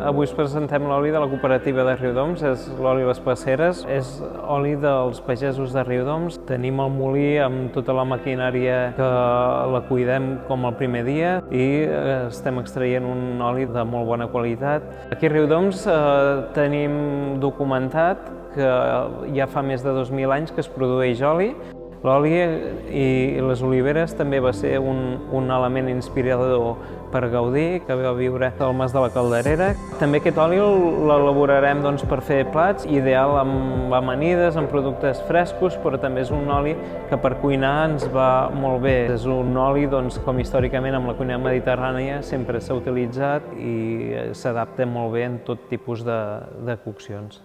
Avui us presentem l'oli de la cooperativa de Riudoms, és l'oli Les Placeres, és oli dels pagesos de Riudoms. Tenim el molí amb tota la maquinària que la cuidem com el primer dia i estem extraient un oli de molt bona qualitat. Aquí a Riudoms tenim documentat que ja fa més de 2.000 anys que es produeix oli. L'oli i les oliveres també va ser un element inspirador per Gaudí, que va viure al Mas de la Calderera. També aquest oli l'elaborarem per fer plats, ideal amb amanides, amb productes frescos, però també és un oli que per cuinar ens va molt bé. És un oli com històricament amb la cuina mediterrània sempre s'ha utilitzat i s'adapta molt bé en tot tipus de coccions.